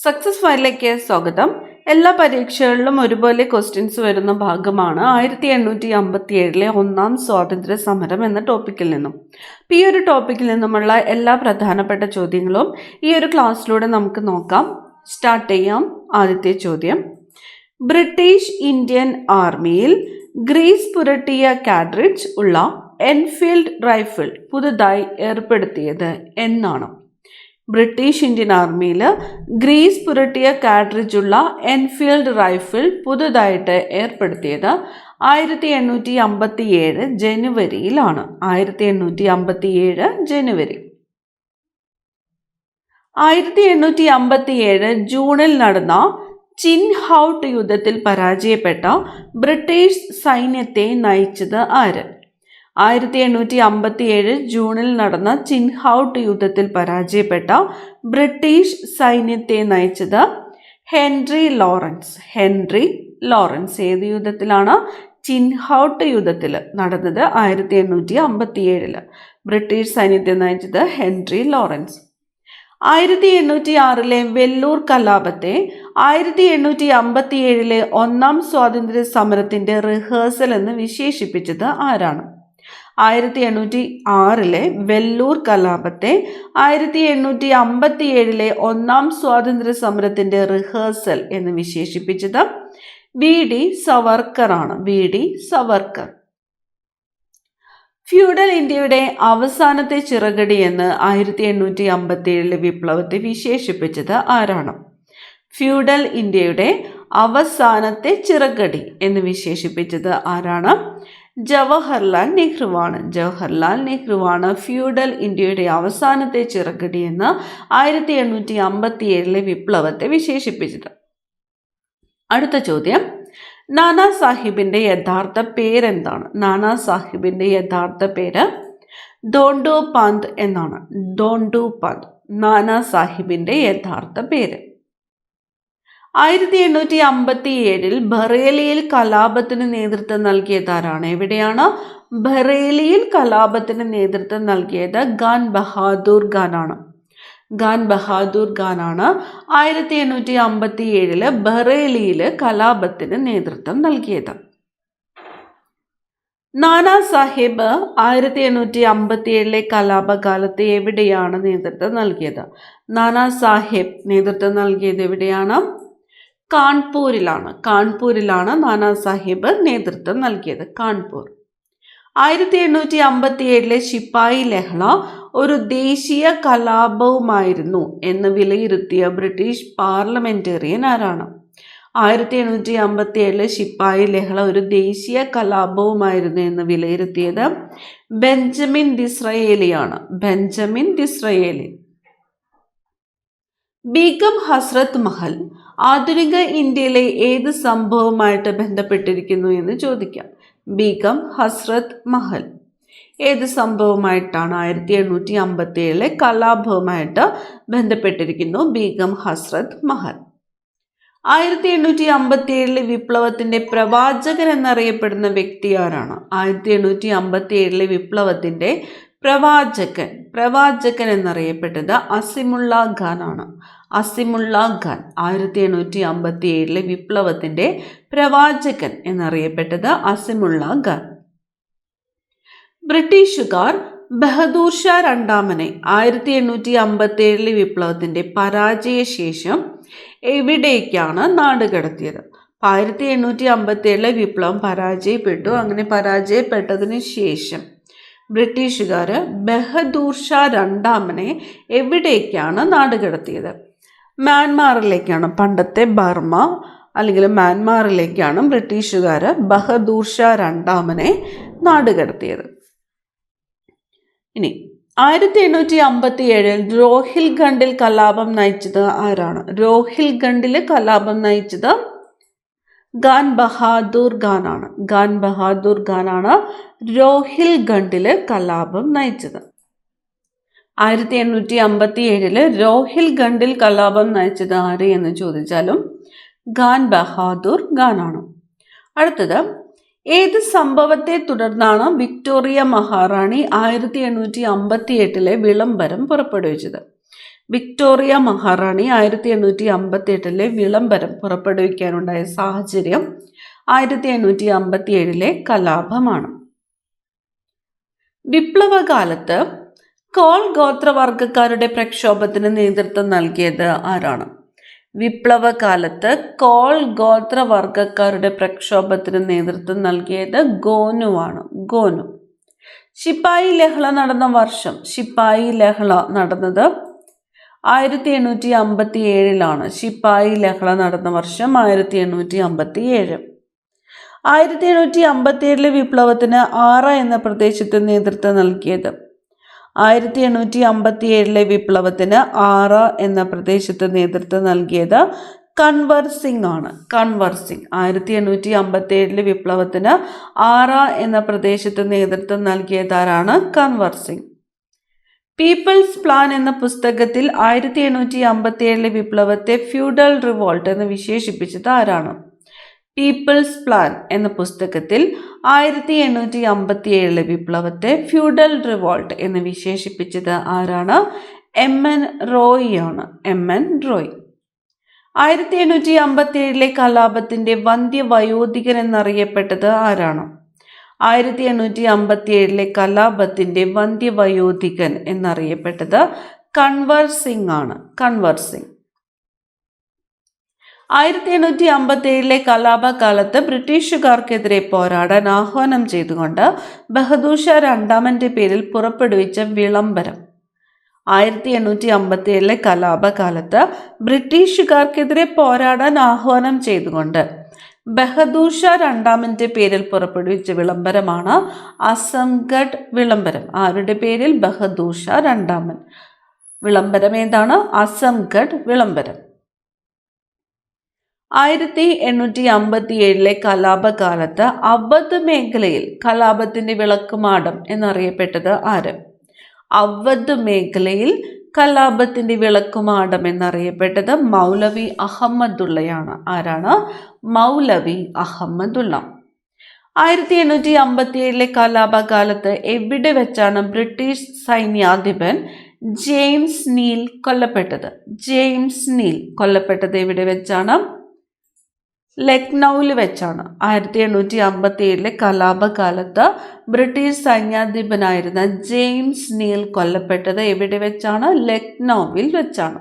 Success ഫയലിലേക്ക് സ്വാഗതം. എല്ലാ പരീക്ഷകളിലും ഒരുപോലെ ക്വസ്റ്റ്യൻസ് വരുന്ന ഭാഗമാണ് 1857 ഒന്നാം സ്വാതന്ത്ര്യ സമരം എന്ന ടോപ്പിക്കിൽ നിന്നും. ഈ ഒരു ടോപ്പിക്കിൽ നിന്നുമുള്ള എല്ലാ പ്രധാനപ്പെട്ട ചോദ്യങ്ങളും ഈ ഒരു ക്ലാസ്സിലൂടെ നമുക്ക് നോക്കാം. സ്റ്റാർട്ട് ചെയ്യാം. ആദ്യത്തെ ചോദ്യം, ബ്രിട്ടീഷ് ഇന്ത്യൻ ആർമിയിൽ ഗ്രീസ് പുരട്ടിയ കാർട്രിഡ്ജ് ഉള്ള എൻഫീൽഡ് റൈഫിൾ പുതുതായി ഏർപ്പെടുത്തിയത് എന്നാണ്? ബ്രിട്ടീഷ് ഇന്ത്യൻ ആർമിയിൽ ഗ്രീസ് പുരട്ടിയ കാർട്രിഡ്ജുള്ള എൻഫീൽഡ് റൈഫിൾ പുതുതായിട്ട് ഏർപ്പെടുത്തിയത് 1857 ജനുവരിയിലാണ്. 1857 ജനുവരി. 1857 ജൂണിൽ നടന്ന ചിൻഹൌട്ട് യുദ്ധത്തിൽ പരാജയപ്പെട്ട ബ്രിട്ടീഷ് സൈന്യത്തെ നയിച്ചത് ആര്? 1857 ജൂണിൽ നടന്ന ചിൻഹൌട്ട് യുദ്ധത്തിൽ പരാജയപ്പെട്ട ബ്രിട്ടീഷ് സൈന്യത്തെ നയിച്ചത് ഹെൻറി ലോറൻസ്. Henry Lawrence. ഏത് യുദ്ധത്തിലാണ്? ചിൻഹൌട്ട് യുദ്ധത്തിൽ നടന്നത് 1857. ബ്രിട്ടീഷ് സൈന്യത്തെ നയിച്ചത് ഹെൻറി ലോറൻസ്. 1806 വെല്ലൂർ കലാപത്തെ 1857 ഒന്നാം സ്വാതന്ത്ര്യ സമരത്തിന്റെ റിഹേഴ്സൽ എന്ന് വിശേഷിപ്പിച്ചത് ആരാണ്? 1806 വെല്ലൂർ കലാപത്തെ 1857 ഒന്നാം സ്വാതന്ത്ര്യ സമരത്തിന്റെ റിഹേഴ്സൽ എന്ന് വിശേഷിപ്പിച്ചത് VD സവർക്കർ ആണ്. VD സവർക്കർ. ഫ്യൂഡൽ ഇന്ത്യയുടെ അവസാനത്തെ ചിറകടി എന്ന് 1857 വിപ്ലവത്തെ വിശേഷിപ്പിച്ചത് ആരാണ്? ഫ്യൂഡൽ ഇന്ത്യയുടെ അവസാനത്തെ ചിറകടി എന്ന് വിശേഷിപ്പിച്ചത് ആരാണ്? ജവഹർലാൽ നെഹ്റുവാണ്. ജവഹർലാൽ നെഹ്റുവാണ് ഫ്യൂഡൽ ഇന്ത്യയുടെ അവസാനത്തെ ചിറകടി എന്ന് 1857 വിപ്ലവത്തെ വിശേഷിപ്പിച്ചത്. അടുത്ത ചോദ്യം, നാനാ സാഹിബിന്റെ യഥാർത്ഥ പേരെന്താണ്? നാനാ സാഹിബിന്റെ യഥാർത്ഥ പേര് ധോണ്ടോ പന്ത് എന്നാണ്. ധോണ്ടോ പന്ത് നാനാ സാഹിബിന്റെ യഥാർത്ഥ പേര്. 1857 ബറേലിയിൽ കലാപത്തിന് നേതൃത്വം നൽകിയത് ആരാണ്? എവിടെയാണ്? ബറേലിയിൽ കലാപത്തിന് നേതൃത്വം നൽകിയത് ഖാൻ ബഹാദൂർ ഖാനാണ്. ഖാൻ ബഹാദൂർ ഖാനാണ് 1857 ബറേലിയിൽ കലാപത്തിന് നേതൃത്വം നൽകിയത്. നാനാ സാഹിബ് 1857 കലാപകാലത്ത് എവിടെയാണ് നേതൃത്വം നൽകിയത്? നാനാ സാഹിബ് നേതൃത്വം നൽകിയത് എവിടെയാണ്? കാൺപൂരിലാണ്. കാൺപൂരിലാണ് നാനാ സാഹിബ് നേതൃത്വം നൽകിയത്. കാൺപൂർ. 1857 ശിപ്പായി ലഹള ഒരു ദേശീയ കലാപവുമായിരുന്നു എന്ന് വിലയിരുത്തിയ ബ്രിട്ടീഷ് പാർലമെന്റേറിയൻ ആരാണ്? 1857 ശിപ്പായി ലഹള ഒരു ദേശീയ കലാപവുമായിരുന്നു എന്ന് വിലയിരുത്തിയത് ബെഞ്ചമിൻ ഡിസ്രയേലിയാണ്. ബെഞ്ചമിൻ ഡിസ്രയേലി. ബീഗം ഹസ്രത്ത് മഹൽ ആധുനിക ഇന്ത്യയിലെ ഏത് സംഭവവുമായിട്ട് ബന്ധപ്പെട്ടിരിക്കുന്നു എന്ന് ചോദിക്കാം. ബീഗം ഹസ്രത്ത് മഹൽ ഏത് സംഭവമായിട്ടാണ്? 1857 കലാപവുമായിട്ട് ബന്ധപ്പെട്ടിരിക്കുന്നു ബീഗം ഹസ്രത്ത് മഹൽ. 1857 വിപ്ലവത്തിന്റെ പ്രവാചകൻ എന്നറിയപ്പെടുന്ന വ്യക്തി ആരാണ്? 1857 വിപ്ലവത്തിന്റെ പ്രവാചകൻ എന്നറിയപ്പെട്ടത് അസിമുള്ള ഖാൻ ആണ്. അസിമുള്ള ഖാൻ 1857 വിപ്ലവത്തിന്റെ പ്രവാചകൻ എന്നറിയപ്പെട്ടത് അസിമുള്ള ഖാൻ. ബ്രിട്ടീഷുകാർ ബഹദൂർ ഷാ രണ്ടാമനെ 1857 വിപ്ലവത്തിന്റെ പരാജയശേഷം എവിടേക്കാണ് നാടുകടത്തിയത്? 1857 വിപ്ലവം പരാജയപ്പെട്ടു. അങ്ങനെ പരാജയപ്പെട്ടതിന് ശേഷം ബ്രിട്ടീഷുകാർ ബഹദൂർ ഷാ രണ്ടാമനെ എവിടേക്കാണ് നാടുകടത്തിയത്? മ്യാൻമാറിലേക്കാണ്. പണ്ടത്തെ ബർമ്മ അല്ലെങ്കിൽ മ്യാൻമാറിലേക്കാണ് ബ്രിട്ടീഷുകാർ ബഹദൂർ ഷാ രണ്ടാമനെ നാടുകടത്തിയത്. ഇനി 1857 രോഹിൽഖണ്ഡിൽ കലാപം നയിച്ചത് ആരാണ്? രോഹിൽഖണ്ഡിൽ കലാപം നയിച്ചത് ഖാൻ ബഹാദൂർ ഖാനാണ്. ഖാൻ ബഹാദൂർ ഖാനാണ് രോഹിൽഖണ്ഡില് കലാപം നയിച്ചത്. 1857 രോഹിൽഖണ്ഡിൽ കലാപം നയിച്ചത് ആര് എന്ന് ചോദിച്ചാലും ഖാൻ ബഹാദൂർ ഖാനാണ്. അടുത്തത്, ഏത് സംഭവത്തെ തുടർന്നാണ് വിക്ടോറിയ മഹാറാണി 1858 വിളംബരം പുറപ്പെടുവിച്ചത്? വിക്ടോറിയ മഹാറാണി 1858 വിളംബരം പുറപ്പെടുവിക്കാനുണ്ടായ സാഹചര്യം 1857 കലാപമാണ്. വിപ്ലവകാലത്ത് കോൾ ഗോത്രവർഗക്കാരുടെ പ്രക്ഷോഭത്തിന് നേതൃത്വം നൽകിയത് ആരാണ്? വിപ്ലവകാലത്ത് കോൾ ഗോത്രവർഗക്കാരുടെ പ്രക്ഷോഭത്തിന് നേതൃത്വം നൽകിയത് ഗോനുവാണ്. ഗോനു. ശിപ്പായി ലഹള നടന്ന വർഷം. ശിപ്പായി ലഹള നടന്നത് 1857 ശിപ്പായി ലഹള നടന്ന വർഷം 1857. 1857 വിപ്ലവത്തിന് ആറ എന്ന പ്രദേശത്ത് നേതൃത്വം നൽകിയത്. 1857 വിപ്ലവത്തിന് ആറ എന്ന പ്രദേശത്ത് നേതൃത്വം നൽകിയത് കൻവർ സിംഗ് ആണ്. കൻവർ സിംഗ്. 1857 വിപ്ലവത്തിന് ആറ എന്ന പ്രദേശത്ത് നേതൃത്വം നൽകിയതാരാണ്? കൻവർ സിംഗ്. പീപ്പിൾസ് പ്ലാൻ എന്ന പുസ്തകത്തിൽ 1857 വിപ്ലവത്തെ ഫ്യൂഡൽ റിവോൾട്ട് എന്ന് വിശേഷിപ്പിച്ചത് ആരാണ്? പീപ്പിൾസ് പ്ലാൻ എന്ന പുസ്തകത്തിൽ 1857 വിപ്ലവത്തെ ഫ്യൂഡൽ റിവോൾട്ട് എന്ന് വിശേഷിപ്പിച്ചത് ആരാണ്? എം.എൻ. റോയ് ആണ്. എം.എൻ. റോയ്. 1857 കലാപത്തിന്റെ വന്ധ്യവയോധികൻ എന്നറിയപ്പെട്ടത് ആരാണ്? 1857 കലാപത്തിന്റെ വന്ധ്യവയോധികൻ എന്നറിയപ്പെട്ടത് കൻവർ സിംഗ് ആണ്. കൻവർ സിംഗ്. 1857 കലാപകാലത്ത് ബ്രിട്ടീഷുകാർക്കെതിരെ പോരാടാൻ ആഹ്വാനം ചെയ്തുകൊണ്ട് ബഹദൂർ ഷാ രണ്ടാമന്റെ പേരിൽ പുറപ്പെടുവിച്ച വിളംബരം. 1857 കലാപകാലത്ത് ബ്രിട്ടീഷുകാർക്കെതിരെ പോരാടാൻ ആഹ്വാനം ചെയ്തുകൊണ്ട് ബഹദൂർ ഷാ രണ്ടാമന്റെ പേരിൽ പുറപ്പെടുവിച്ച വിളംബരമാണ് അസംഗഡ് വിളംബരം. ആരുടെ പേരിൽ? ബഹദൂർ ഷാ രണ്ടാമൻ. വിളംബരം ഏതാണ്? അസംഗഡ് വിളംബരം. 1857 കലാപകാലത്ത് അവധ് മേഖലയിൽ കലാപത്തിന്റെ വിളക്കുമാടം എന്നറിയപ്പെട്ടത് ആര്? അവധ് മേഖലയിൽ കലാപത്തിന്റെ വിളക്കുമാടം എന്നറിയപ്പെട്ടത് മൗലവി അഹമ്മദുള്ളയാണ്. ആരാണ്? മൗലവി അഹമ്മദുള്ള. 1857 കലാപകാലത്ത് എവിടെ വെച്ചാണ് ബ്രിട്ടീഷ് സൈന്യാധിപൻ ജെയിംസ് നീൽ കൊല്ലപ്പെട്ടത്? ജെയിംസ് നീൽ കൊല്ലപ്പെട്ടത് എവിടെ വെച്ചാണ്? ലക്നൌവിൽ വെച്ചാണ്. 1857 കലാപകാലത്ത് ബ്രിട്ടീഷ് സൈന്യാധിപനായിരുന്ന ജെയിംസ് നീൽ കൊല്ലപ്പെട്ടത് എവിടെ വെച്ചാണ്? ലക്നൌവിൽ വെച്ചാണ്.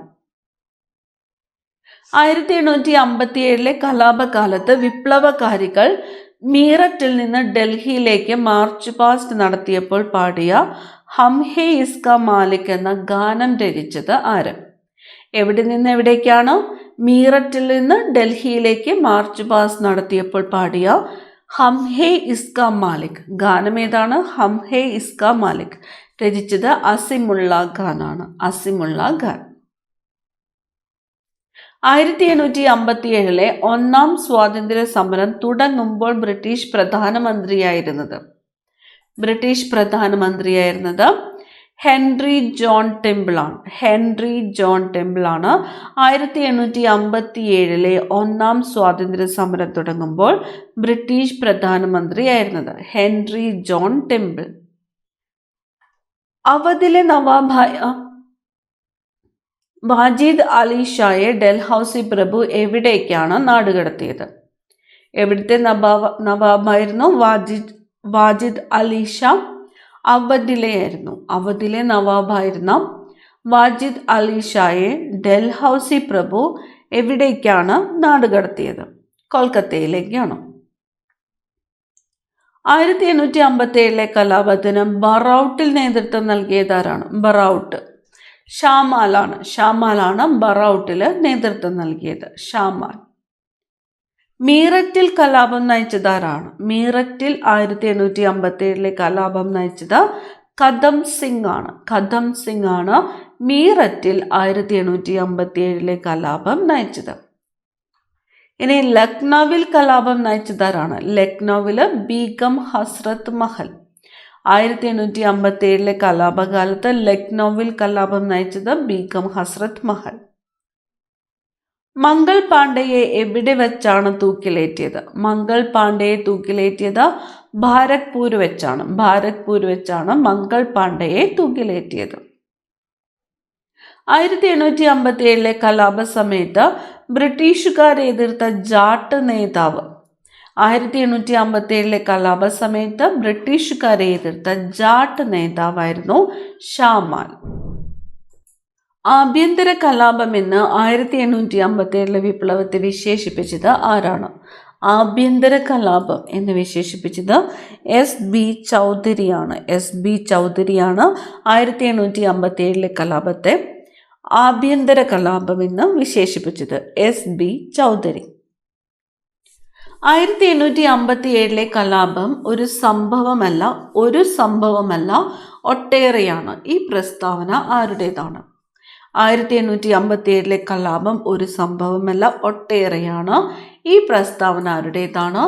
1857 കലാപകാലത്ത് വിപ്ലവകാരികൾ മീററ്റിൽ നിന്ന് ഡൽഹിയിലേക്ക് മാർച്ച് പാസ്റ്റ് നടത്തിയപ്പോൾ പാടിയ ഹം ഹേ ഇസ്കാ മാലിക് എന്ന ഗാനം രചിച്ചത് ആര്? എവിടെ നിന്ന് എവിടേക്കാണ്? മീററ്റിൽ നിന്ന് ഡൽഹിയിലേക്ക് മാർച്ച് പാസ്റ്റ് നടത്തിയപ്പോൾ പാടിയ ഹം ഹേ ഇസ്കാ മാലിക് ഗാനം ഏതാണ്? ഹം ഹേ ഇസ്കാ മാലിക് രചിച്ചത് അസിമുള്ള ഖാനാണ്. അസിമുള്ള ഖാൻ. 1857 ഒന്നാം സ്വാതന്ത്ര്യ സമരം തുടങ്ങുമ്പോൾ ബ്രിട്ടീഷ് പ്രധാനമന്ത്രിയായിരുന്നത് ഹെൻറി ജോൺ ടെമ്പിൾ ആണ്. ഹെൻറി ജോൺ ടെമ്പിൾ ആണ് 1857 ഒന്നാം സ്വാതന്ത്ര്യ സമരം തുടങ്ങുമ്പോൾ ബ്രിട്ടീഷ് പ്രധാനമന്ത്രിയായിരുന്നത് ഹെൻറി ജോൺ ടെമ്പിൾ. അവധിലെ നവാബായ വാജിദ് അലി ഷായെ ഡൽഹൌസി പ്രഭു എവിടേക്കാണ് നാടുകടത്തിയത്? എവിടുത്തെ നവാബായിരുന്നു വാജിദ് അലി ഷാ? അവധിലെയായിരുന്നു. അവധിലെ നവാബായിരുന്ന വാജിദ് അലി ഷായെ ഡൽഹൌസി പ്രഭു എവിടേക്കാണ് നാടുകടത്തിയത്? കൊൽക്കത്തയിലേക്കാണ്. 1857 കലാപത്തിന് ബറൌട്ടിൽ നേതൃത്വം നൽകിയതാരാണ്? ബറൌട്ട്. ഷാമാലാണ് ബറൌട്ടിൽ നേതൃത്വം നൽകിയത്. ഷാമാൽ. മീററ്റിൽ കലാപം നയിച്ചതാരാണ്? മീററ്റിൽ 1857 കലാപം നയിച്ചത് കദം സിംഗ് ആണ്. കദം സിംഗ് ആണ് മീററ്റിൽ 1857 കലാപം നയിച്ചത്. ഇനി ലക്നൌവിൽ കലാപം നയിച്ചതാരാണ്? ലക്നൌവില് ബീഗം ഹസ്രത്ത് മഹൽ. 1857 കലാപകാലത്ത് ലക്നൌവിൽ കലാപം നയിച്ചത് ബീഗം ഹസ്രത്ത് മഹൽ. മംഗൾ പാണ്ഡെയെ എവിടെ വെച്ചാണ് തൂക്കിലേറ്റിയത്? മംഗൾ പാണ്ഡെയെ തൂക്കിലേറ്റിയത് ബാരക്പൂർ വെച്ചാണ്. ബാരക്പൂർ വെച്ചാണ് മംഗൾ പാണ്ഡെയെ തൂക്കിലേറ്റിയത്. 1857 കലാപ സമയത്ത് ബ്രിട്ടീഷുകാരെ എതിർത്ത ജാട്ട് നേതാവ് 1857 കലാപ സമയത്ത് ബ്രിട്ടീഷുകാരെ എതിർത്ത ജാട്ട് നേതാവായിരുന്നു ഷാമാൽ. ആഭ്യന്തര കലാപം എന്ന് 1857 വിപ്ലവത്തെ വിശേഷിപ്പിച്ചത് ആരാണ്? ആഭ്യന്തര കലാപം എന്ന് വിശേഷിപ്പിച്ചത് S.B. ചൗധരിയാണ്. S.B. ചൗധരിയാണ് 1857 കലാപത്തെ ആഭ്യന്തര കലാപം എന്ന് വിശേഷിപ്പിച്ചത്. S.B. ചൗധരി. 1857 കലാപം ഒരു സംഭവമല്ല ഒട്ടേറെയാണ്. ഈ പ്രസ്താവന ആരുടേതാണ്? 1857 കലാപം ഒരു സംഭവമല്ല ഒട്ടേറെയാണ്. ഈ പ്രസ്താവന ആരുടേതാണ്?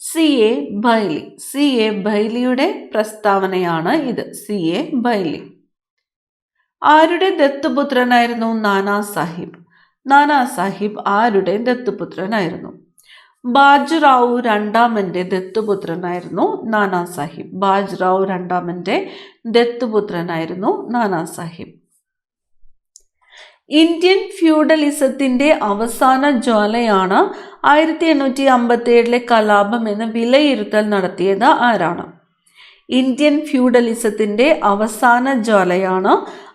C.A. ബൈലി. C.A. ബൈലിയുടെ പ്രസ്താവനയാണ് ഇത്. C.A. ബൈലി. ആരുടെ ദത്തുപുത്രനായിരുന്നു നാനാ സാഹിബ്? നാനാ സാഹിബ് ആരുടെ ദത്തുപുത്രനായിരുന്നു? ബാജിറാവു രണ്ടാമന്റെ ദത്തുപുത്രനായിരുന്നു നാനാ സാഹിബ്. ബാജിറാവു രണ്ടാമന്റെ ദത്തുപുത്രനായിരുന്നു നാനാ സാഹിബ്. ഇന്ത്യൻ ഫ്യൂഡലിസത്തിന്റെ അവസാന ജ്വാലയാണ് 1857 കലാപം എന്ന് വിലയിരുത്തൽ നടത്തിയത് ആരാണ്? ഇന്ത്യൻ ഫ്യൂഡലിസത്തിന്റെ അവസാന ജ്വാലയാണ്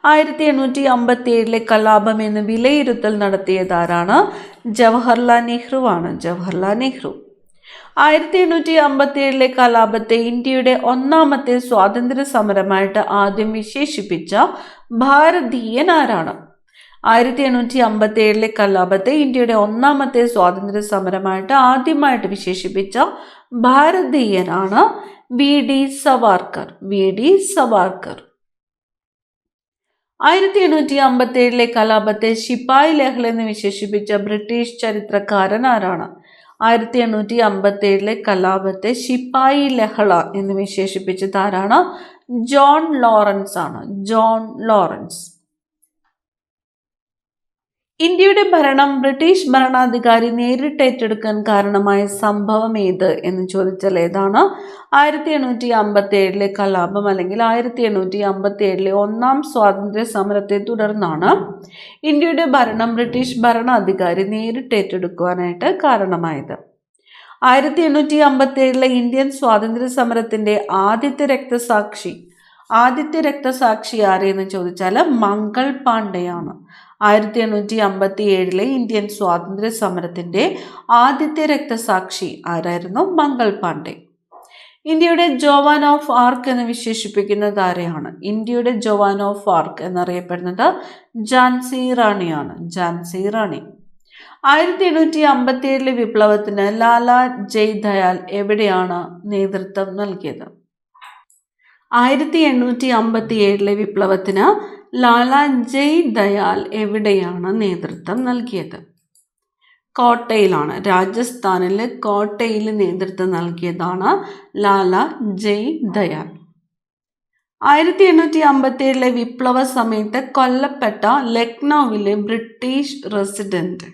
1857 കലാപം എന്ന് വിലയിരുത്തൽ നടത്തിയത് ആരാണ്? ജവഹർലാൽ നെഹ്റു ആണ്. ജവഹർലാൽ നെഹ്റു. 1857 കലാപത്തെ ഇന്ത്യയുടെ ഒന്നാമത്തെ സ്വാതന്ത്ര്യ സമരമായിട്ട് ആദ്യം വിശേഷിപ്പിച്ച ഭാരതീയൻ ആരാണ്? 1857 കലാപത്തെ ഇന്ത്യയുടെ ഒന്നാമത്തെ സ്വാതന്ത്ര്യ സമരമായിട്ട് ആദ്യമായിട്ട് വിശേഷിപ്പിച്ച ഭാരതീയനാണ് V.D. സവാർക്കർ. V.D. സവാർക്കർ. 1857 കലാപത്തെ ശിപ്പായി ലഹള എന്ന് വിശേഷിപ്പിച്ച ബ്രിട്ടീഷ് ചരിത്രകാരൻ ആരാണ്? 1857 കലാപത്തെ ശിപ്പായി ലഹള എന്ന് വിശേഷിപ്പിച്ചത് ആരാണ്? ജോൺ ലോറൻസ് ആണ്. John Lawrence. ഇന്ത്യയുടെ ഭരണം ബ്രിട്ടീഷ് ഭരണാധികാരി നേരിട്ട് ഏറ്റെടുക്കാൻ കാരണമായ സംഭവം ഏത് എന്ന് ചോദിച്ചാൽ ഏതാണ്? 1857 കലാപം അല്ലെങ്കിൽ 1857 ഒന്നാം സ്വാതന്ത്ര്യ സമരത്തെ തുടർന്നാണ് ഇന്ത്യയുടെ ഭരണം ബ്രിട്ടീഷ് ഭരണാധികാരി നേരിട്ട് ഏറ്റെടുക്കുവാനായിട്ട് കാരണമായത്. 1857 ഇന്ത്യൻ സ്വാതന്ത്ര്യ സമരത്തിന്റെ ആദ്യത്തെ രക്തസാക്ഷി ആരെന്ന് ചോദിച്ചാൽ മംഗൾ പാണ്ഡെയാണ്. 1857 ഇന്ത്യൻ സ്വാതന്ത്ര്യ സമരത്തിന്റെ ആദ്യത്തെ രക്തസാക്ഷി ആരായിരുന്നു? മംഗൾ പാണ്ഡെ. ഇന്ത്യയുടെ ജോവാൻ ഓഫ് ആർക്ക് എന്ന് വിശേഷിപ്പിക്കുന്നത് ആരെയാണ്? ഇന്ത്യയുടെ ജോവാൻ ഓഫ് ആർക്ക് എന്നറിയപ്പെടുന്നത് ഝാൻസി റാണിയാണ്. ഝാൻസി റാണി. 1857 വിപ്ലവത്തിന് ലാലാ ജയ്ദയാൽ എവിടെയാണ് നേതൃത്വം നൽകിയത്? 1857 വിപ്ലവത്തിന് ലാലാ ജയ്ദയാൽ എവിടെയാണ് നേതൃത്വം നൽകിയത്? കോട്ടയിലാണ്. രാജസ്ഥാനിലെ കോട്ടയിൽ നേതൃത്വം നൽകിയതാണ് ലാലാ ജയ്ദയാൽ. 1857 വിപ്ലവ സമയത്ത് കൊല്ലപ്പെട്ട ലക്നൌവിലെ ബ്രിട്ടീഷ് റെസിഡന്റ്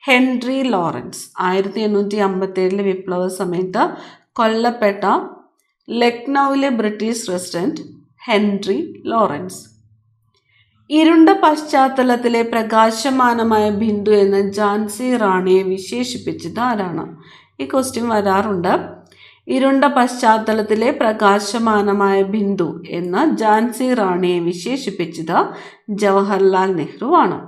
ഹെൻറി ലോറൻസ്. 1857 വിപ്ലവ സമയത്ത് കൊല്ലപ്പെട്ട ലക്നൌവിലെ ബ്രിട്ടീഷ് റെസിഡന്റ് ഹെൻറി ലോറൻസ്. ഇരുണ്ട പശ്ചാത്തലത്തിലെ പ്രകാശമാനമായ ബിന്ദു എന്ന ഝാൻസി റാണിയെ വിശേഷിപ്പിച്ചത് ആരാണ്? ഈ ക്വസ്റ്റ്യൻ വരാറുണ്ട്. ഇരുണ്ട പശ്ചാത്തലത്തിലെ പ്രകാശമാനമായ ബിന്ദു എന്ന ഝാൻസി റാണിയെ വിശേഷിപ്പിച്ചത് ജവഹർലാൽ നെഹ്റു ആണ്.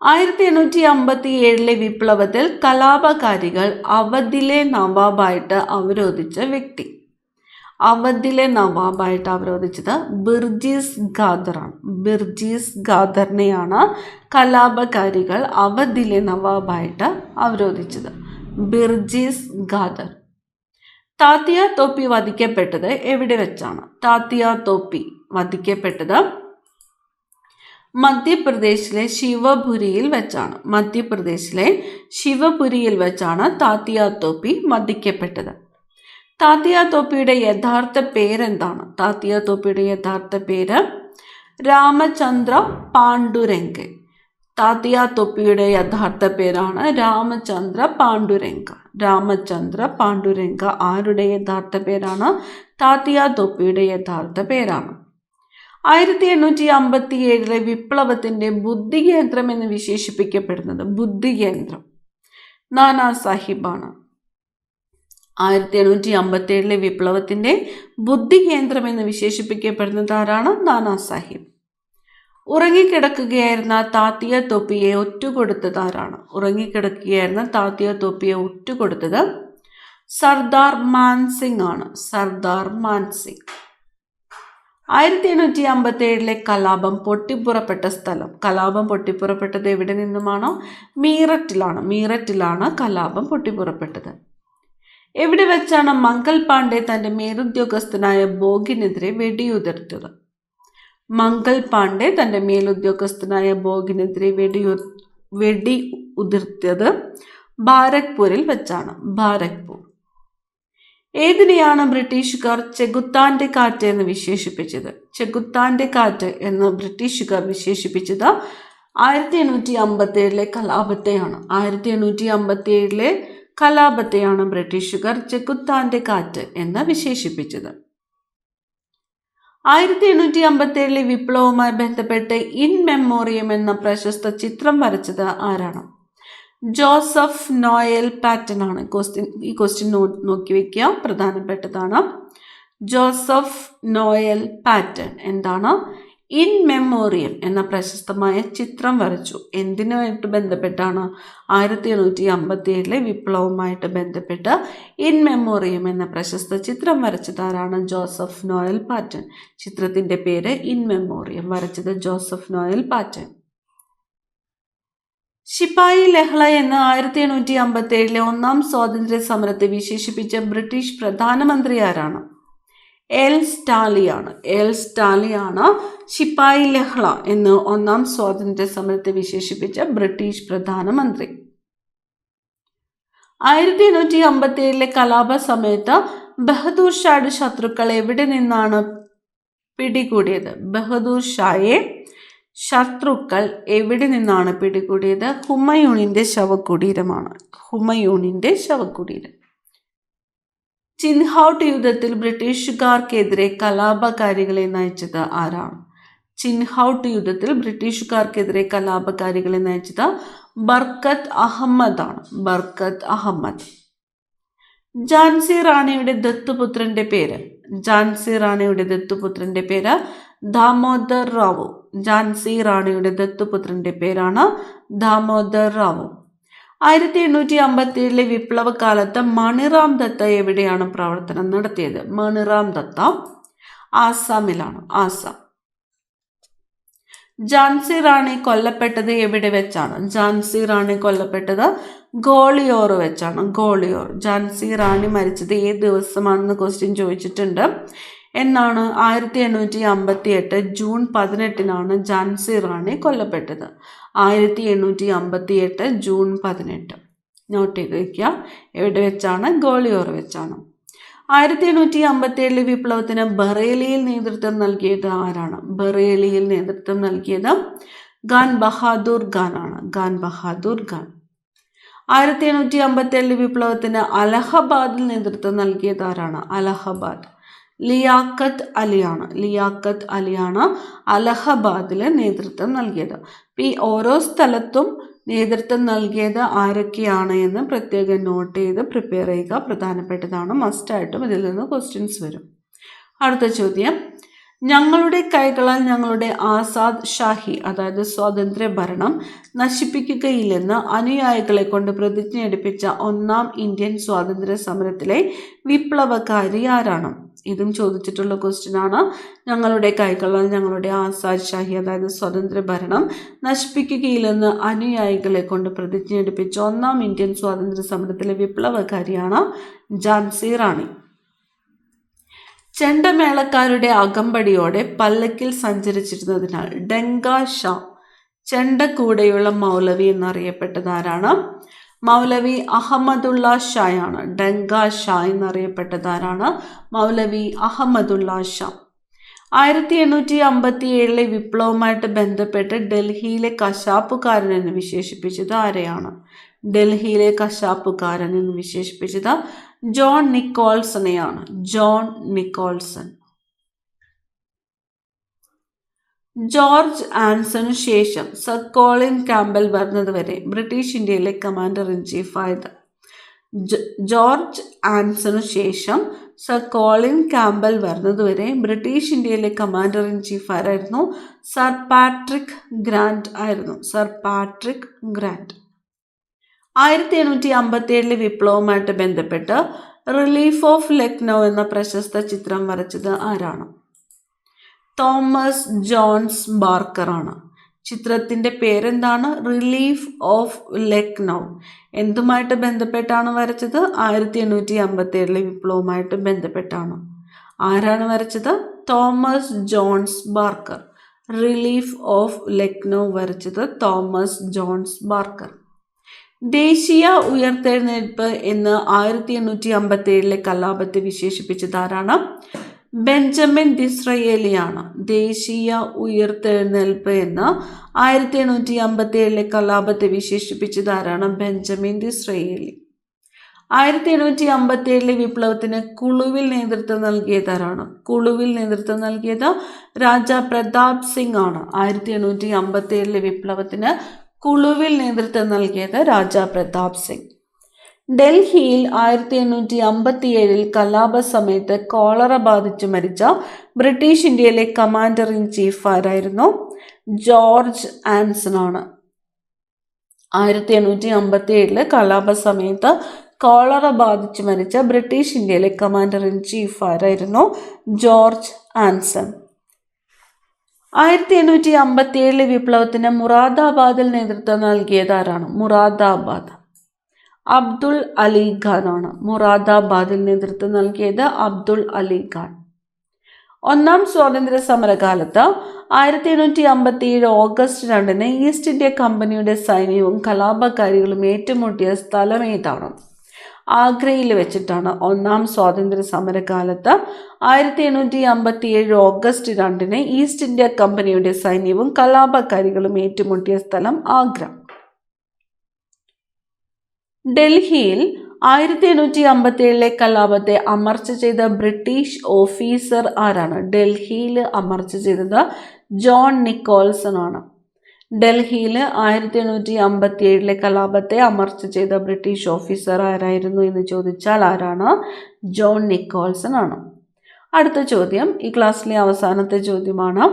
1857 വിപ്ലവത്തിൽ കലാപകാരികൾ അവധിലെ നവാബായിട്ട് അവരോധിച്ച വ്യക്തി. അവധിലെ നവാബായിട്ട് അവരോധിച്ചത് ബിർജീസ് ഖാദറാണ്. ബിർജീസ് ഖാദറിനെയാണ് കലാപകാരികൾ അവധിലെ നവാബായിട്ട് അവരോധിച്ചത്. ബിർജീസ് ഖാദർ. താത്യ തോപ്പി വധിക്കപ്പെട്ടത് എവിടെ വെച്ചാണ്? താത്യ തോപ്പി വധിക്കപ്പെട്ടത് മധ്യപ്രദേശിലെ ശിവപുരിയിൽ വെച്ചാണ്. മധ്യപ്രദേശിലെ ശിവപുരിയിൽ വെച്ചാണ് താത്യ തോപ്പി വധിക്കപ്പെട്ടത്. താത്യ തോപ്പിയുടെ യഥാർത്ഥ പേരെന്താണ്? താത്യ തോപ്പിയുടെ യഥാർത്ഥ പേര് രാമചന്ദ്ര പാണ്ഡുരംഗ്. താത്യ തോപ്പിയുടെ യഥാർത്ഥ പേരാണ് രാമചന്ദ്ര പാണ്ഡുരംഗ. രാമചന്ദ്ര പാണ്ഡുരംഗ ആരുടെ യഥാർത്ഥ പേരാണ്? താത്യ തോപ്പിയുടെ യഥാർത്ഥ പേരാണ്. 1857 വിപ്ലവത്തിന്റെ ബുദ്ധികേന്ദ്രം എന്ന് വിശേഷിപ്പിക്കപ്പെടുന്നത് ബുദ്ധികേന്ദ്രം നാനാ സാഹിബാണ്. 1857 വിപ്ലവത്തിന്റെ ബുദ്ധികേന്ദ്രം എന്ന് വിശേഷിപ്പിക്കപ്പെടുന്നത് ആരാണ്? നാനാ സാഹിബ്. ഉറങ്ങിക്കിടക്കുകയായിരുന്ന താത്യ തോപ്പിയെ ഒറ്റുകൊടുത്തത് ആരാണ്? ഉറങ്ങിക്കിടക്കുകയായിരുന്ന താത്യ തോപ്പിയെ ഒറ്റുകൊടുത്തത് സർദാർ മാൻസിംഗ് ആണ്. സർദാർ മാൻസിംഗ്. 1857 കലാപം പൊട്ടിപ്പുറപ്പെട്ട സ്ഥലം. കലാപം പൊട്ടിപ്പുറപ്പെട്ടത് എവിടെ നിന്നുമാണ്? മീററ്റിലാണ്. മീററ്റിലാണ് കലാപം പൊട്ടിപ്പുറപ്പെട്ടത്. എവിടെ വെച്ചാണ് മംഗൾ പാണ്ഡെ തന്റെ മേലുദ്യോഗസ്ഥനായ ബോഗിനെതിരെ വെടിയുതിർത്തത്? മംഗൾ പാണ്ഡെ തന്റെ മേലുദ്യോഗസ്ഥനായ ബോഗിനെതിരെ വെടി ഉതിർത്തത് ബാരക്പൂരിൽ വെച്ചാണ്. ബാരക്പൂർ. ഏതിനെയാണ് ബ്രിട്ടീഷുകാർ ചെകുത്താന്റെ കാറ്റ് എന്ന് വിശേഷിപ്പിച്ചത്? ചെകുത്താന്റെ കാറ്റ് എന്ന് ബ്രിട്ടീഷുകാർ വിശേഷിപ്പിച്ചത് 1857 കലാപത്തെയാണ്. 1857 കലാപത്തെയാണ് ബ്രിട്ടീഷുകാർ ചെകുത്താന്റെ കാറ്റ് എന്ന് വിശേഷിപ്പിച്ചത്. 1857 വിപ്ലവവുമായി ബന്ധപ്പെട്ട് ഇൻ മെമ്മോറിയം എന്ന പ്രശസ്ത ചിത്രം വരച്ചത് ആരാണ്? ജോസഫ് നോയൽ പാറ്റൺ ആണ്. ഈ ക്വസ്റ്റ്യൻ നോക്കി വെക്കുക, പ്രധാനപ്പെട്ടതാണ്. ജോസഫ് നോയൽ പാറ്റൺ എന്താണ്? ഇൻ മെമ്മോറിയം എന്ന പ്രശസ്തമായ ചിത്രം വരച്ചു. എന്തിനുമായിട്ട് ബന്ധപ്പെട്ടാണ്? 1857 വിപ്ലവവുമായിട്ട് ബന്ധപ്പെട്ട് ഇൻ മെമ്മോറിയം എന്ന പ്രശസ്ത ചിത്രം വരച്ചത് ആരാണ്? Joseph Noel Patton. ചിത്രത്തിന്റെ പേര് ഇൻ മെമ്മോറിയം. വരച്ചത് ജോസഫ് നോയൽ പാറ്റൺ. ശിപായി ലഹള എന്ന് 1857 ഒന്നാം സ്വാതന്ത്ര്യ സമരത്തെ വിശേഷിപ്പിച്ച ബ്രിട്ടീഷ് പ്രധാനമന്ത്രി ആരാണ്? എൽ സ്റ്റാലിയാണ്. എൽ സ്റ്റാലിയാണ് ശിപായി ലഹള എന്ന് ഒന്നാം സ്വാതന്ത്ര്യ സമരത്തെ വിശേഷിപ്പിച്ച ബ്രിട്ടീഷ് പ്രധാനമന്ത്രി. 1857 കലാപ സമയത്ത് ബഹദൂർ ഷായുടെ ശത്രുക്കൾ എവിടെ നിന്നാണ് പിടികൂടിയത്? ബഹദൂർ ഷായെ ശത്രുക്കൾ എവിടെ നിന്നാണ് പിടികൂടിയത്? ഹുമയൂണിന്റെ ശവകുടീരമാണ്. ഹുമയൂണിന്റെ ശവകുടീരം. ചിൻഹൌട്ട് യുദ്ധത്തിൽ ബ്രിട്ടീഷുകാർക്കെതിരെ കലാപകാരികളെ നയിച്ചത് ആരാണ്? ചിൻഹൌട്ട് യുദ്ധത്തിൽ ബ്രിട്ടീഷുകാർക്കെതിരെ കലാപകാരികളെ നയിച്ചത് ബർക്കത്ത് അഹമ്മദ് ആണ്. ബർക്കത്ത് അഹമ്മദ്. ഝാൻസി റാണിയുടെ ദത്തുപുത്രന്റെ പേര്? ഝാൻസി റാണിയുടെ ദത്തുപുത്രന്റെ പേര് ദാമോദർ റാവു. ഝാൻസി റാണിയുടെ ദത്തുപുത്രന്റെ പേരാണ് ദാമോദർ റാവു. 1857 വിപ്ലവകാലത്ത് മണിറാം ദത്ത എവിടെയാണ് പ്രവർത്തനം നടത്തിയത്? മണിറാം ദത്ത ആസാമിലാണ്. ആസാം. ഝാൻസി റാണി കൊല്ലപ്പെട്ടത് എവിടെ വെച്ചാണ്? ഝാൻസി റാണി കൊല്ലപ്പെട്ടത് ഗോളിയോർ വെച്ചാണ്. ഗോളിയോർ. ഝാൻസി റാണി മരിച്ചത് ഏത് ദിവസമാണെന്ന് ക്വസ്റ്റ്യൻ ചോദിച്ചിട്ടുണ്ട്. എന്നാണ്? 1858 ജൂൺ 18 ഝാൻസി റാണി കൊല്ലപ്പെട്ടത്. 1858 ജൂൺ 18. നോട്ട് ചെയ്ത് വയ്ക്കുക. എവിടെ വെച്ചാണ്? ഗോളിയോർ വെച്ചാണ്. 1857 വിപ്ലവത്തിന് ബറേലിയിൽ നേതൃത്വം നൽകിയത് ആരാണ്? ബറേലിയിൽ നേതൃത്വം നൽകിയത് ഖാൻ ബഹാദൂർ ഖാൻ ആണ്. ഖാൻ ബഹാദൂർ ഖാൻ. 1857 വിപ്ലവത്തിന് അലഹബാദിൽ നേതൃത്വം നൽകിയത് ആരാണ്? അലഹബാദ്. ലിയാഖത്ത് അലിയാണ്. ലിയാഖത്ത് അലിയാണ് അലഹബാദില് നേതൃത്വം നൽകിയത്. ഈ ഓരോ സ്ഥലത്തും നേതൃത്വം നൽകിയത് ആരൊക്കെയാണ് എന്ന് പ്രത്യേകം നോട്ട് ചെയ്ത് പ്രിപ്പയർ ചെയ്യുക. പ്രധാനപ്പെട്ടതാണ്. മസ്റ്റായിട്ടും ഇതിൽ നിന്ന് ക്വസ്റ്റ്യൻസ് വരും. അടുത്ത ചോദ്യം. ഞങ്ങളുടെ കൈകളാൽ ഞങ്ങളുടെ ആസാദ് ഷാഹി അതായത് സ്വാതന്ത്ര്യ ഭരണം നശിപ്പിക്കുകയില്ലെന്ന് അനുയായികളെ കൊണ്ട് പ്രതിജ്ഞ എടുപ്പിച്ച ഒന്നാം ഇന്ത്യൻ സ്വാതന്ത്ര്യ സമരത്തിലെ വിപ്ലവകാരി ആരാണ്? ഇതും ചോദിച്ചിട്ടുള്ള ക്വസ്റ്റ്യൻ ആണ്. ഞങ്ങളുടെ കൈകളാൽ ഞങ്ങളുടെ ആസാദ് ഷാഹി അതായത് സ്വതന്ത്ര ഭരണം നശിപ്പിക്കുകയില്ലെന്ന് അനുയായികളെ കൊണ്ട് പ്രതിജ്ഞ എടുപ്പിച്ച ഒന്നാം ഇന്ത്യൻ സ്വാതന്ത്ര്യ സമരത്തിലെ വിപ്ലവകാരിയാണ് ഝാൻസി റാണി. ചെണ്ടമേളക്കാരുടെ അകമ്പടിയോടെ പല്ലക്കിൽ സഞ്ചരിച്ചിരുന്നതിനാൽ ഡെങ്കാ ഷാ ചെണ്ടക്കൂടെയുള്ള മൗലവി എന്നറിയപ്പെട്ടത് ആരാണ്? മൗലവി അഹമ്മദുള്ള ഷായാണ്. ഡെങ്കാ ഷാ എന്നറിയപ്പെട്ടത് ആരാണ്? മൗലവി അഹമ്മദുള്ള ഷാ. 1857 വിപ്ലവവുമായിട്ട് ബന്ധപ്പെട്ട് ഡൽഹിയിലെ കശാപ്പുകാരൻ എന്ന് വിശേഷിപ്പിച്ചത് ആരെയാണ്? ഡൽഹിയിലെ കശാപ്പുകാരൻ എന്ന് വിശേഷിപ്പിച്ചത് ജോൺ നിക്കോൾസണെയാണ്. John Nicholson. ജോർജ് ആൻസണു ശേഷം സർ കോളിൻ ക്യാമ്പൽ വരുന്നതുവരെ ബ്രിട്ടീഷ് ഇന്ത്യയിലെ കമാൻഡർ ഇൻ ചീഫ് ആയത്. ജോർജ് ആൻസണു ശേഷം സർ കോളിൻ ക്യാമ്പൽ വരുന്നതുവരെ ബ്രിട്ടീഷ് ഇന്ത്യയിലെ കമാൻഡർ ഇൻ ചീഫ് ആരായിരുന്നു? സർ പാട്രിക് ഗ്രാൻഡ് ആയിരുന്നു. Sir Patrick Grant. 1857 വിപ്ലവവുമായിട്ട് ബന്ധപ്പെട്ട് റിലീഫ് ഓഫ് ലക്നൗ എന്ന പ്രശസ്ത ചിത്രം വരച്ചത് ആരാണ്? തോമസ് ജോൺസ് ബാർക്കർ ആണ്. ചിത്രത്തിൻ്റെ പേരെന്താണ്? Relief of Lucknow. എന്തുമായിട്ട് ബന്ധപ്പെട്ടാണ് വരച്ചത്? 1857 വിപ്ലവവുമായിട്ട് ബന്ധപ്പെട്ടാണ്. ആരാണ് വരച്ചത്? Thomas Jones Barker. Relief of Lucknow വരച്ചത് തോമസ് ജോൺസ് ബാർക്കർ. ദേശീയ ഉയർത്തെഴുന്നേൽപ്പ് എന്ന് 1857 കലാപത്തെ വിശേഷിപ്പിച്ചത് ആരാണ്? ബെഞ്ചമിൻ ഡിസ്രയേലിയാണ്. ദേശീയ ഉയർത്തെഴുന്നേൽപ്പ് എന്ന് 1857 കലാപത്തെ വിശേഷിപ്പിച്ചത് ആരാണ്? ബെഞ്ചമിൻ ഡിസ്രയേലി. 1857 വിപ്ലവത്തിന് കുളുവിൽ നേതൃത്വം നൽകിയത് ആരാണ്? കുളുവിൽ നേതൃത്വം നൽകിയത് രാജാ പ്രതാപ് സിംഗ് ആണ്. 1857 വിപ്ലവത്തിന് കുളുവിൽ നേതൃത്വം നൽകിയത് രാജാ പ്രതാപ് സിംഗ്. ഡൽഹിയിൽ 1857 കലാപ സമയത്ത് കോളറ ബാധിച്ചു മരിച്ച ബ്രിട്ടീഷ് ഇന്ത്യയിലെ കമാൻഡർ ഇൻ ചീഫ് ആരായിരുന്നു? ജോർജ് ആൻസൺ ആണ്. 1857 കലാപ സമയത്ത് കോളറ ബാധിച്ചു മരിച്ച ബ്രിട്ടീഷ് ഇന്ത്യയിലെ കമാൻഡർ ഇൻ ചീഫ് ആരായിരുന്നു? ജോർജ് ആൻസൺ. 1857 വിപ്ലവത്തിന് മുറാദാബാദിൽ നേതൃത്വം നൽകിയത് ആരാണ്? മുറാദാബാദ്. അബ്ദുൾ അലി ഖാൻ ആണ്. മുറാദാബാദിൽ നേതൃത്വം നൽകിയത് അബ്ദുൾ അലി ഖാൻ. ഒന്നാം സ്വാതന്ത്ര്യ സമരകാലത്ത് 1857 ഓഗസ്റ്റ് 2 ഈസ്റ്റ് ഇന്ത്യ കമ്പനിയുടെ സൈന്യവും കലാപകാരികളും ഏറ്റുമുട്ടിയ സ്ഥലം ഏതാണ്? ആഗ്രയിൽ വെച്ചിട്ടാണ്. ഒന്നാം സ്വാതന്ത്ര്യ സമരകാലത്ത് 1857 ഓഗസ്റ്റ് 2 ഈസ്റ്റ് ഇന്ത്യ കമ്പനിയുടെ സൈന്യവും കലാപകാരികളും ഏറ്റുമുട്ടിയ സ്ഥലം ആഗ്ര. ഡൽഹിയിൽ 1857 കലാപത്തെ അമർച്ച ചെയ്ത ബ്രിട്ടീഷ് ഓഫീസർ ആരാണ്? ഡൽഹിയിൽ അമർച്ച ചെയ്തത് ജോൺ നിക്കോൾസൺ ആണ്. ഡൽഹിയിൽ 1857 കലാപത്തെ അമർച്ച ചെയ്ത ബ്രിട്ടീഷ് ഓഫീസർ ആരായിരുന്നു എന്ന് ചോദിച്ചാൽ ആരാണ്? ജോൺ നിക്കോൾസൺ ആണ്. അടുത്ത ചോദ്യം ഈ ക്ലാസ്സിലെ അവസാനത്തെ ചോദ്യമാണ്.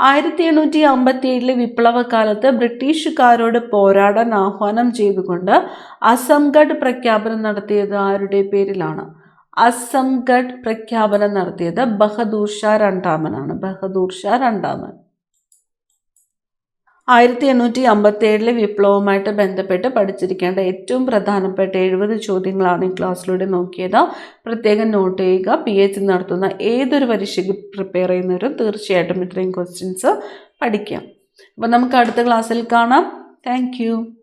1857 വിപ്ലവകാലത്ത് ബ്രിട്ടീഷുകാരോട് പോരാടാൻ ആഹ്വാനം ചെയ്തുകൊണ്ട് അസംഗഡ് പ്രഖ്യാപനം നടത്തിയത് ആരുടെ പേരിലാണ്? അസംഗഡ് പ്രഖ്യാപനം നടത്തിയത് ബഹദൂർ ഷാ രണ്ടാമനാണ്. ബഹദൂർ ഷാ രണ്ടാമൻ. 1857 വിപ്ലവവുമായിട്ട് ബന്ധപ്പെട്ട് പഠിച്ചിരിക്കേണ്ട ഏറ്റവും പ്രധാനപ്പെട്ട 70 ചോദ്യങ്ങളാണ് ഈ ക്ലാസ്സിലൂടെ നോക്കിയത്. പ്രത്യേകം നോട്ട് ചെയ്യുക. PH നടത്തുന്ന ഏതൊരു പരീക്ഷയ്ക്ക് പ്രിപ്പയർ ചെയ്യുന്നവരും തീർച്ചയായിട്ടും ഇത്രയും ക്വസ്റ്റ്യൻസ് പഠിക്കാം. അപ്പോൾ നമുക്ക് അടുത്ത ക്ലാസ്സിൽ കാണാം. താങ്ക്